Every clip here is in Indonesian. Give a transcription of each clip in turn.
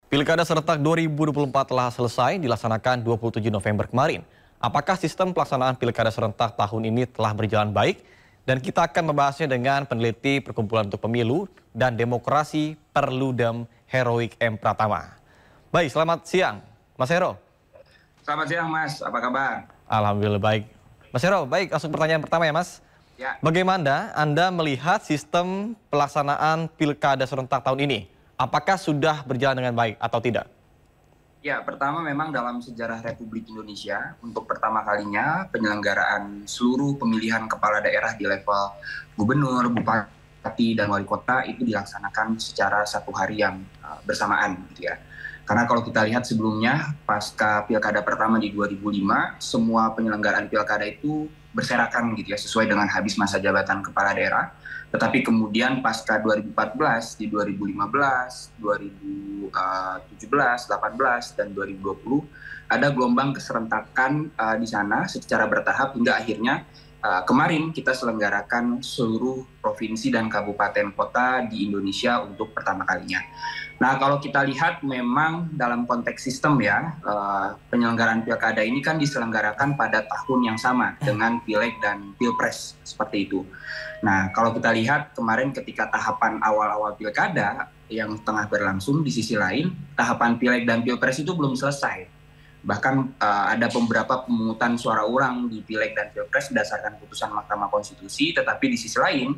Pilkada serentak 2024 telah selesai dilaksanakan 27 November kemarin. Apakah sistem pelaksanaan pilkada serentak tahun ini telah berjalan baik? Dan kita akan membahasnya dengan peneliti Perkumpulan untuk Pemilu dan Demokrasi Perludem Heroik M. Pratama. Baik, selamat siang Mas Hero. Selamat siang Mas, apa kabar? Alhamdulillah baik. Mas Hero, baik, langsung pertanyaan pertama ya Mas. Ya. Bagaimana Anda melihat sistem pelaksanaan pilkada serentak tahun ini? Apakah sudah berjalan dengan baik atau tidak? Ya, pertama memang dalam sejarah Republik Indonesia, untuk pertama kalinya penyelenggaraan seluruh pemilihan kepala daerah di level gubernur, bupati, dan wali kota itu dilaksanakan secara satu hari yang bersamaan, gitu ya. Karena kalau kita lihat sebelumnya, pasca pilkada pertama di 2005, semua penyelenggaraan pilkada itu berserakan gitu ya, sesuai dengan habis masa jabatan kepala daerah. Tetapi kemudian pasca 2014, di 2015, 2017, 18, dan 2020, ada gelombang keserentakan di sana secara bertahap hingga akhirnya kemarin kita selenggarakan seluruh provinsi dan kabupaten kota di Indonesia untuk pertama kalinya. Nah, kalau kita lihat memang dalam konteks sistem ya, penyelenggaraan pilkada ini kan diselenggarakan pada tahun yang sama dengan Pileg dan Pilpres, seperti itu. Nah, kalau kita lihat kemarin ketika tahapan awal-awal pilkada yang tengah berlangsung, di sisi lain tahapan Pileg dan Pilpres itu belum selesai. Bahkan ada beberapa pemungutan suara ulang di Pileg dan Pilpres berdasarkan putusan Mahkamah Konstitusi, tetapi di sisi lain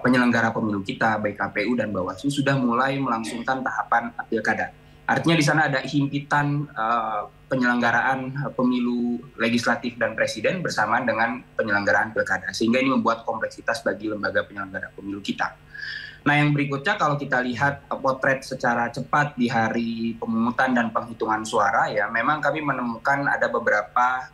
penyelenggara pemilu kita, baik KPU dan Bawaslu, sudah mulai melangsungkan tahapan pilkada. Artinya di sana ada himpitan penyelenggaraan pemilu legislatif dan presiden bersamaan dengan penyelenggaraan pilkada, sehingga ini membuat kompleksitas bagi lembaga penyelenggara pemilu kita. Nah, yang berikutnya kalau kita lihat potret secara cepat di hari pemungutan dan penghitungan suara ya, memang kami menemukan ada beberapa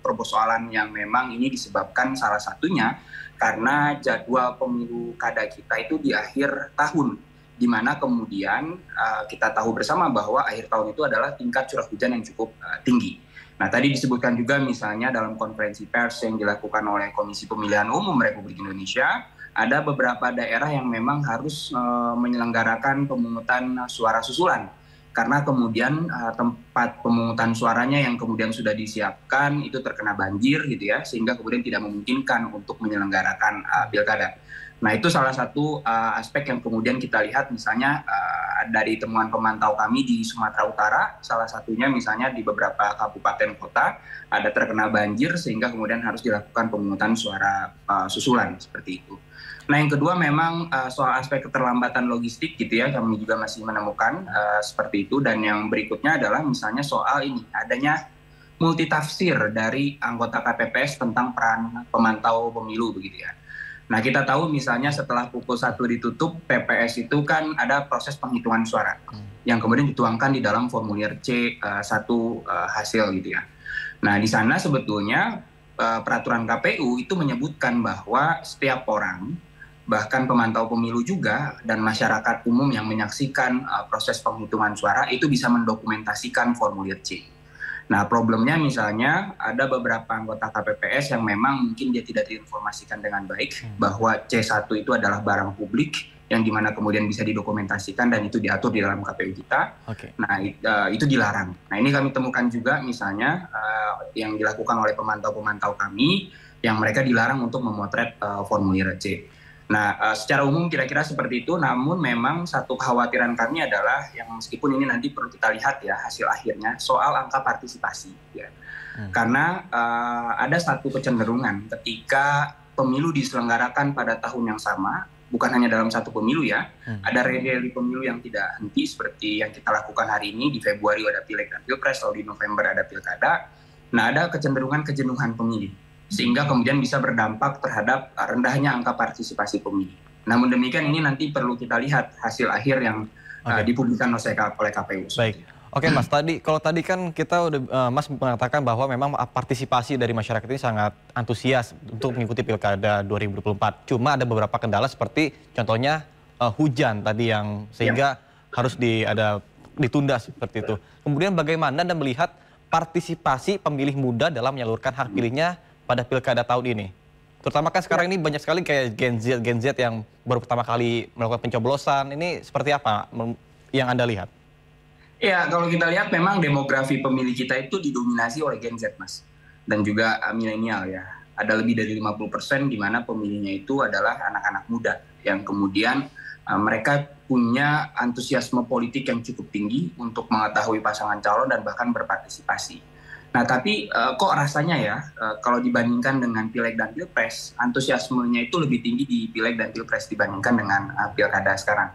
persoalan yang memang ini disebabkan salah satunya karena jadwal pemilu kada kita itu di akhir tahun, di mana kemudian kita tahu bersama bahwa akhir tahun itu adalah tingkat curah hujan yang cukup tinggi. Nah, tadi disebutkan juga misalnya dalam konferensi pers yang dilakukan oleh Komisi Pemilihan Umum Republik Indonesia, ada beberapa daerah yang memang harus menyelenggarakan pemungutan suara susulan. Karena kemudian tempat pemungutan suaranya yang kemudian sudah disiapkan itu terkena banjir gitu ya, sehingga kemudian tidak memungkinkan untuk menyelenggarakan pilkada. Nah, itu salah satu aspek yang kemudian kita lihat misalnya dari temuan pemantau kami di Sumatera Utara, salah satunya misalnya di beberapa kabupaten kota ada terkena banjir sehingga kemudian harus dilakukan pemungutan suara susulan seperti itu. Nah, yang kedua memang soal aspek keterlambatan logistik gitu ya, kami juga masih menemukan seperti itu. Dan yang berikutnya adalah misalnya soal ini, adanya multitafsir dari anggota KPPS tentang peran pemantau pemilu begitu ya. Nah, kita tahu misalnya setelah pukul 1 ditutup, PPS itu kan ada proses penghitungan suara yang kemudian dituangkan di dalam formulir C1 hasil gitu ya. Nah, di sana sebetulnya peraturan KPU itu menyebutkan bahwa setiap orang, bahkan pemantau pemilu juga dan masyarakat umum yang menyaksikan proses penghitungan suara itu bisa mendokumentasikan formulir C. Nah, problemnya misalnya ada beberapa anggota KPPS yang memang mungkin dia tidak diinformasikan dengan baik bahwa C1 itu adalah barang publik yang dimana kemudian bisa didokumentasikan dan itu diatur di dalam KPU kita. Nah, itu dilarang. Nah, ini kami temukan juga misalnya yang dilakukan oleh pemantau-pemantau kami yang mereka dilarang untuk memotret formulir C. Nah, secara umum kira-kira seperti itu, namun memang satu kekhawatiran kami adalah yang meskipun ini nanti perlu kita lihat ya hasil akhirnya soal angka partisipasi ya. Karena ada satu kecenderungan ketika pemilu diselenggarakan pada tahun yang sama, bukan hanya dalam satu pemilu ya, ada rally pemilu yang tidak henti seperti yang kita lakukan hari ini, di Februari ada Pileg dan Pilpres, lalu di November ada Pilkada. Nah, ada kecenderungan kejenuhan pemilih, sehingga kemudian bisa berdampak terhadap rendahnya angka partisipasi pemilih. Namun demikian ini nanti perlu kita lihat hasil akhir yang dipublikasikan oleh KPU. Baik, oke Mas, kalau tadi kan kita udah Mas mengatakan bahwa memang partisipasi dari masyarakat ini sangat antusias untuk mengikuti Pilkada 2024. Cuma ada beberapa kendala seperti contohnya hujan tadi yang sehingga harus ditunda seperti itu. Kemudian bagaimana Anda melihat partisipasi pemilih muda dalam menyalurkan hak pilihnya pada pilkada tahun ini? Terutama kan sekarang ini banyak sekali kayak Gen Z yang baru pertama kali melakukan pencoblosan. Ini seperti apa yang Anda lihat? Ya, kalau kita lihat memang demografi pemilih kita itu didominasi oleh Gen Z, Mas. Dan juga milenial ya. Ada lebih dari 50% di mana pemilihnya itu adalah anak-anak muda yang kemudian mereka punya antusiasme politik yang cukup tinggi untuk mengetahui pasangan calon dan bahkan berpartisipasi. Nah, tapi kok rasanya ya kalau dibandingkan dengan Pileg dan Pilpres, antusiasmenya itu lebih tinggi di Pileg dan Pilpres dibandingkan dengan Pilkada sekarang.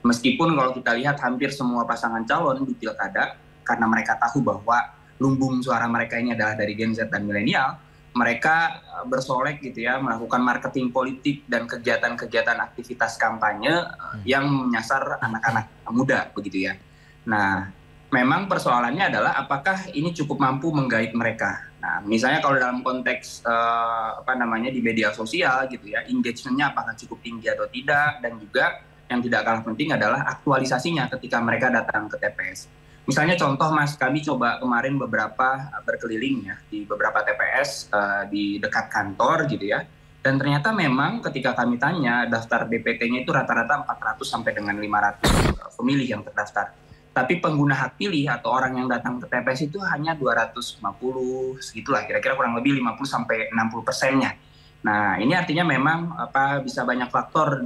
Meskipun kalau kita lihat hampir semua pasangan calon di pilkada, karena mereka tahu bahwa lumbung suara mereka ini adalah dari Gen Z dan milenial, mereka bersolek gitu ya, melakukan marketing politik dan kegiatan-kegiatan aktivitas kampanye yang menyasar anak-anak muda begitu ya. Nah, memang persoalannya adalah apakah ini cukup mampu menggait mereka. Nah, misalnya kalau dalam konteks di media sosial gitu ya, engagement-nya apakah cukup tinggi atau tidak, dan juga yang tidak kalah penting adalah aktualisasinya ketika mereka datang ke TPS. Misalnya contoh Mas, kami coba kemarin berkeliling ya di beberapa TPS di dekat kantor gitu ya. Dan ternyata memang ketika kami tanya daftar DPT-nya itu rata-rata 400 sampai dengan 500 pemilih yang terdaftar. Tapi pengguna hak pilih atau orang yang datang ke TPS itu hanya 250 segitulah, kira-kira kurang lebih 50 sampai 60%-nya. Nah, ini artinya memang bisa banyak faktor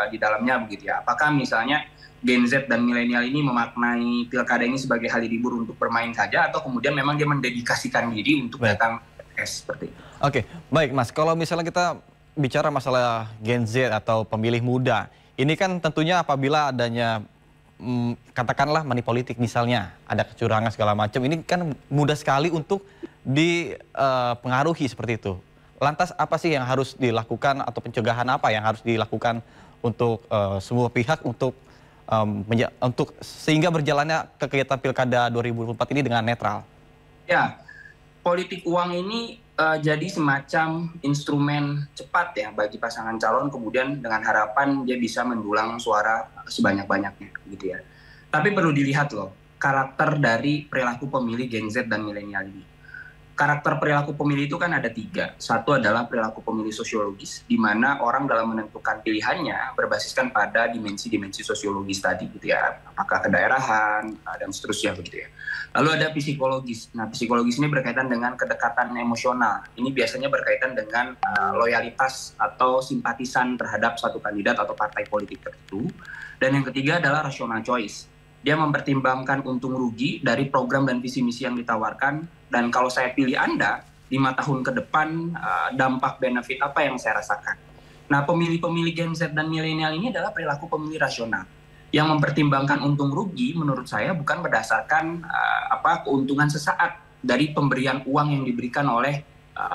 di dalamnya begitu ya. Apakah misalnya Gen Z dan milenial ini memaknai pilkada ini sebagai hari libur untuk bermain saja, atau kemudian memang dia mendedikasikan diri untuk datang ke TPS seperti itu. Oke, baik Mas. Kalau misalnya kita bicara masalah Gen Z atau pemilih muda, ini kan tentunya apabila adanya katakanlah money politik misalnya, ada kecurangan segala macam, ini kan mudah sekali untuk dipengaruhi seperti itu. Lantas apa sih yang harus dilakukan atau pencegahan apa yang harus dilakukan untuk semua pihak untuk sehingga berjalannya kegiatan Pilkada 2024 ini dengan netral? Ya, politik uang ini jadi semacam instrumen cepat ya bagi pasangan calon, kemudian dengan harapan dia bisa mendulang suara sebanyak-banyaknya gitu ya. Tapi perlu dilihat loh karakter dari perilaku pemilih Gen Z dan milenial ini. Karakter perilaku pemilih itu kan ada 3. Satu adalah perilaku pemilih sosiologis, di mana orang dalam menentukan pilihannya berbasiskan pada dimensi-dimensi sosiologis tadi gitu ya, apakah kedaerahan dan seterusnya begitu ya. Lalu ada psikologis. Nah, psikologis ini berkaitan dengan kedekatan emosional. Ini biasanya berkaitan dengan loyalitas atau simpatisan terhadap suatu kandidat atau partai politik tertentu. Dan yang ketiga adalah rational choice. Dia mempertimbangkan untung rugi dari program dan visi misi yang ditawarkan. Dan kalau saya pilih Anda, 5 tahun ke depan dampak benefit apa yang saya rasakan. Nah, pemilih-pemilih Gen Z dan milenial ini adalah perilaku pemilih rasional. Yang mempertimbangkan untung rugi menurut saya bukan berdasarkan keuntungan sesaat dari pemberian uang yang diberikan oleh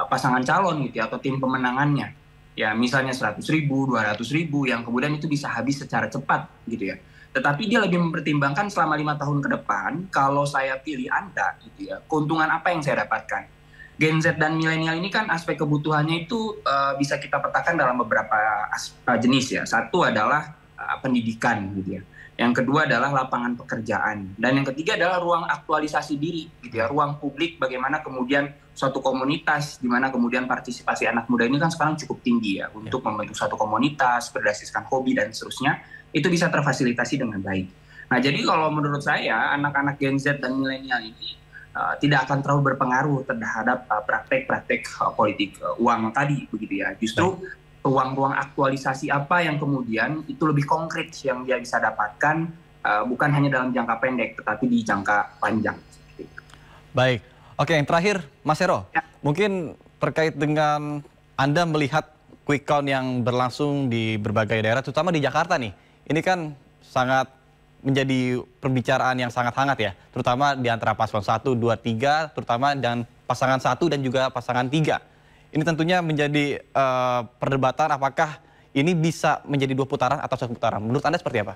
pasangan calon gitu ya, atau tim pemenangannya. Ya, misalnya 100.000, 200.000 yang kemudian itu bisa habis secara cepat gitu ya. Tetapi dia lebih mempertimbangkan selama 5 tahun ke depan, kalau saya pilih Anda, gitu ya, keuntungan apa yang saya dapatkan. Gen Z dan milenial ini kan aspek kebutuhannya itu bisa kita petakan dalam beberapa jenis ya. Satu adalah pendidikan, gitu ya. Yang kedua adalah lapangan pekerjaan. Dan yang ketiga adalah ruang aktualisasi diri, gitu ya, ruang publik, bagaimana kemudian suatu komunitas, di mana kemudian partisipasi anak muda ini kan sekarang cukup tinggi ya, untuk membentuk suatu komunitas, berdasarkan hobi dan seterusnya, itu bisa terfasilitasi dengan baik. Nah, jadi kalau menurut saya anak-anak Gen Z dan milenial ini tidak akan terlalu berpengaruh terhadap praktek-praktek politik uang tadi begitu ya. Justru ruang-ruang aktualisasi apa yang kemudian itu lebih konkret yang dia bisa dapatkan, bukan hanya dalam jangka pendek tetapi di jangka panjang. Baik, oke, yang terakhir Mas Hero, ya. Mungkin terkait dengan Anda melihat quick count yang berlangsung di berbagai daerah, terutama di Jakarta nih. Ini kan sangat menjadi perbicaraan yang sangat hangat ya, terutama di antara paslon 1, 2, 3, terutama dan pasangan 1 dan juga pasangan 3. Ini tentunya menjadi perdebatan apakah ini bisa menjadi 2 putaran atau 1 putaran. Menurut Anda seperti apa?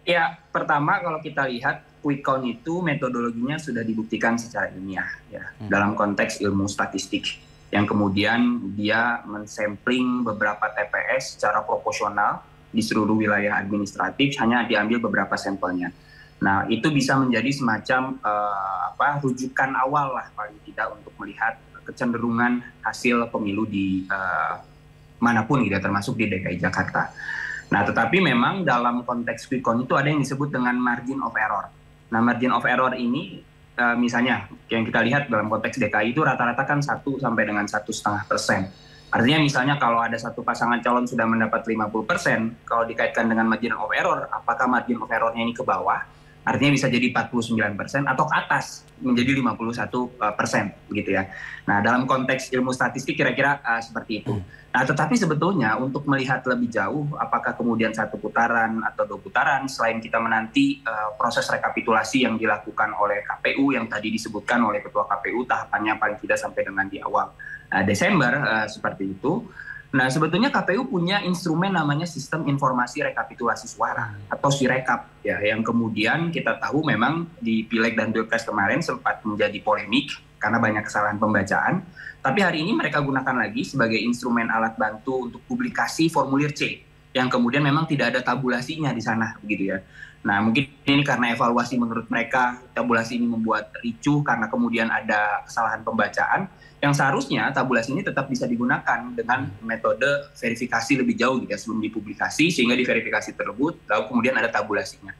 Ya, pertama kalau kita lihat quick count itu metodologinya sudah dibuktikan secara ilmiah ya, dalam konteks ilmu statistik, yang kemudian dia mensampling beberapa TPS secara proporsional di seluruh wilayah administratif, hanya diambil beberapa sampelnya. Nah, itu bisa menjadi semacam rujukan awal lah paling tidak untuk melihat kecenderungan hasil pemilu di manapun gitu, termasuk di DKI Jakarta. Nah, tetapi memang dalam konteks quick count itu ada yang disebut dengan margin of error. Nah, margin of error ini misalnya yang kita lihat dalam konteks DKI itu rata-rata kan 1 sampai dengan 1,5%. Artinya misalnya kalau ada satu pasangan calon sudah mendapat 50%, kalau dikaitkan dengan margin of error, apakah margin of errornya ini ke bawah? Artinya bisa jadi 49% atau ke atas menjadi 51%, begitu ya. Nah, dalam konteks ilmu statistik kira-kira seperti itu. Nah, tetapi sebetulnya untuk melihat lebih jauh, apakah kemudian 1 putaran atau 2 putaran, selain kita menanti proses rekapitulasi yang dilakukan oleh KPU yang tadi disebutkan oleh Ketua KPU, tahapannya paling tidak sampai dengan di awal Desember, seperti itu. Nah, sebetulnya KPU punya instrumen namanya Sistem Informasi Rekapitulasi Suara atau Sirekap ya, yang kemudian kita tahu memang di Pileg dan Pilpres kemarin sempat menjadi polemik karena banyak kesalahan pembacaan. Tapi hari ini mereka gunakan lagi sebagai instrumen alat bantu untuk publikasi formulir C yang kemudian memang tidak ada tabulasinya di sana, begitu ya. Nah, mungkin ini karena evaluasi menurut mereka tabulasi ini membuat ricuh karena kemudian ada kesalahan pembacaan. Yang seharusnya tabulasi ini tetap bisa digunakan dengan metode verifikasi lebih jauh gitu ya, sebelum dipublikasi, sehingga di verifikasi tersebut lalu kemudian ada tabulasinya.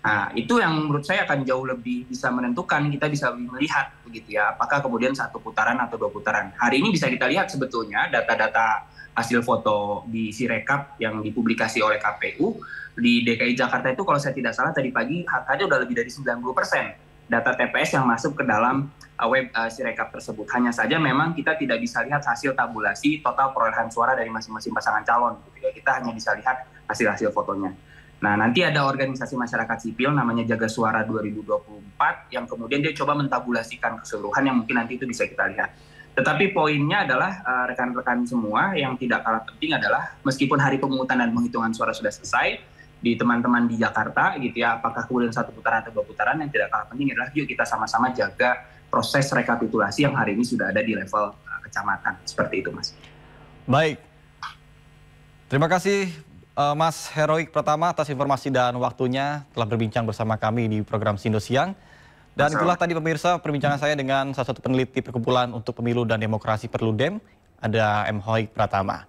Nah, itu yang menurut saya akan jauh lebih bisa menentukan, kita bisa lebih melihat begitu ya, apakah kemudian 1 putaran atau 2 putaran. Hari ini bisa kita lihat sebetulnya data-data hasil foto di Sirekap yang dipublikasi oleh KPU di DKI Jakarta itu kalau saya tidak salah tadi pagi angkanya udah lebih dari 90% data TPS yang masuk ke dalam web Sirekap tersebut. Hanya saja memang kita tidak bisa lihat hasil tabulasi total perolehan suara dari masing-masing pasangan calon. Gitu ya. Kita hanya bisa lihat hasil-hasil fotonya. Nah, nanti ada organisasi masyarakat sipil namanya Jaga Suara 2024 yang kemudian dia coba mentabulasikan keseluruhan yang mungkin nanti itu bisa kita lihat. Tetapi poinnya adalah rekan-rekan semua yang tidak kalah penting adalah meskipun hari pemungutan dan penghitungan suara sudah selesai, di teman-teman di Jakarta gitu ya, apakah kemudian 1 putaran atau 2 putaran, yang tidak kalah penting adalah yuk kita sama-sama jaga proses rekapitulasi yang hari ini sudah ada di level kecamatan. Seperti itu, Mas. Baik. Terima kasih Mas Heroik Pratama atas informasi dan waktunya telah berbincang bersama kami di program Sindo Siang. Dan itulah tadi pemirsa perbincangan saya dengan salah satu peneliti Perkumpulan untuk Pemilu dan Demokrasi Perludem, ada M. Heroik Pratama.